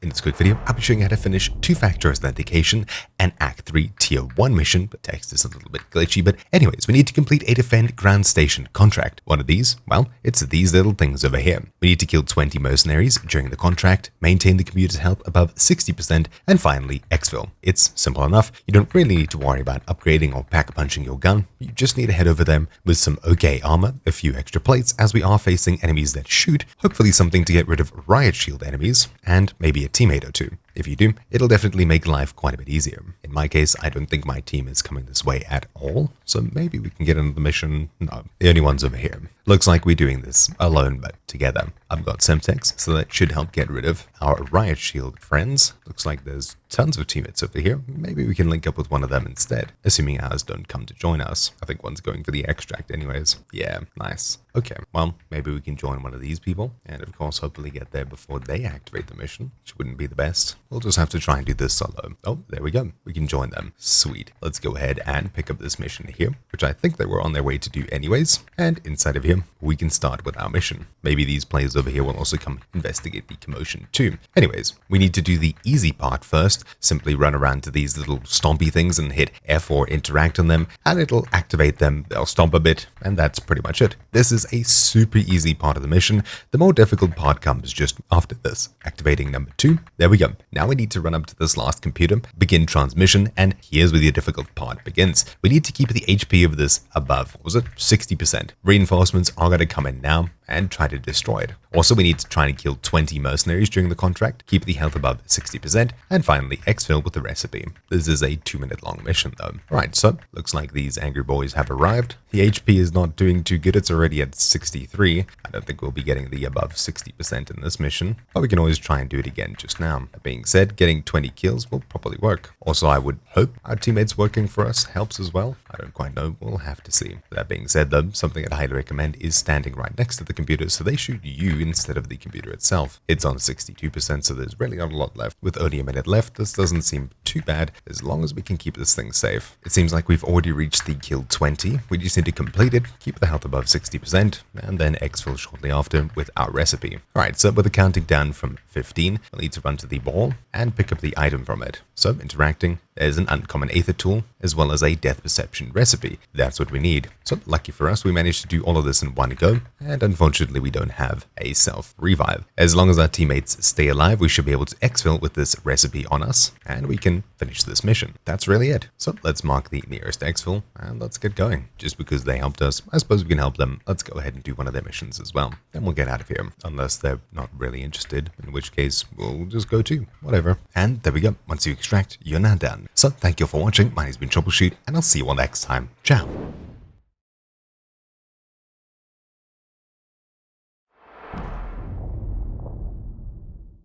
In this quick video, I'll be showing you how to finish Two Factor Authentication and Act 3 Tier 1 mission, but text is a little bit glitchy. But anyways, we need to complete a Defend Ground Station contract. One of these, well, it's these little things over here. We need to kill 20 mercenaries during the contract, maintain the computer's health above 60%, and finally, Exfil. It's simple enough. You don't really need to worry about upgrading or pack-punching your gun. You just need to head over them with some okay armor, a few extra plates, as we are facing enemies that shoot, hopefully something to get rid of riot shield enemies, and maybe a teammate or two. If you do, it'll definitely make life quite a bit easier. In my case, I don't think my team is coming this way at all, so maybe we can get into the mission. No, the only one's over here. Looks like we're doing this alone, but together. I've got Semtex, so that should help get rid of our riot shield friends. Looks like there's tons of teammates over here. Maybe we can link up with one of them instead, assuming ours don't come to join us. I think one's going for the extract anyways. Yeah, nice. Okay, well, maybe we can join one of these people, and of course, hopefully get there before they activate the mission, which wouldn't be the best. We'll just have to try and do this solo. Oh, there we go. We can join them. Sweet. Let's go ahead and pick up this mission here, which I think they were on their way to do anyways. And inside of here, we can start with our mission. Maybe these players over here will also come investigate the commotion too. Anyways, we need to do the easy part first. Simply run around to these little stompy things and hit F or interact on them, and it'll activate them. They'll stomp a bit, and that's pretty much it. This is a super easy part of the mission. The more difficult part comes just after this. Activating number 2. There we go. Now we need to run up to this last computer, begin transmission, and here's where the difficult part begins. We need to keep the HP of this above, what was it, 60%. Reinforcements are going to come in now and try to destroy it. Also, we need to try and kill 20 mercenaries during the contract, keep the health above 60%, and finally exfil with the recipe. This is a 2-minute long mission though. Alright, so looks like these angry boys have arrived. The HP is not doing too good, it's already at 63. I don't think we'll be getting the above 60% in this mission, but we can always try and do it again just now. That being said, getting 20 kills will probably work. Also, I would hope our teammates working for us helps as well. I don't quite know, we'll have to see. That being said though, something I'd highly recommend is standing right next to the computer so they shoot you instead of the computer itself. It's on 62%, so there's really not a lot left. With only a minute left, this doesn't seem too bad as long as we can keep this thing safe. It seems like we've already reached the kill 20. We just need to complete it, keep the health above 60%, and then exfil shortly after with our recipe. Alright, so with the counting down from 15, we'll need to run to the ball and pick up the item from it. So interacting, there's an uncommon Aether tool as well as a death perception recipe. That's what we need. So lucky for us, we managed to do all of this in one go, and unfortunately we don't have a self-revive. As long as our teammates stay alive, we should be able to exfil with this recipe on us, and we can finish this mission. That's really it. So let's mark the nearest exfil, and let's get going. Just because they helped us, I suppose we can help them. Let's go ahead and do one of their missions as well. Then we'll get out of here, unless they're not really interested, in which case we'll just go to whatever. And there we go. Once you extract, you're now done. So thank you for watching. My name's been Troubleshoot, and I'll see you all next time. Ciao.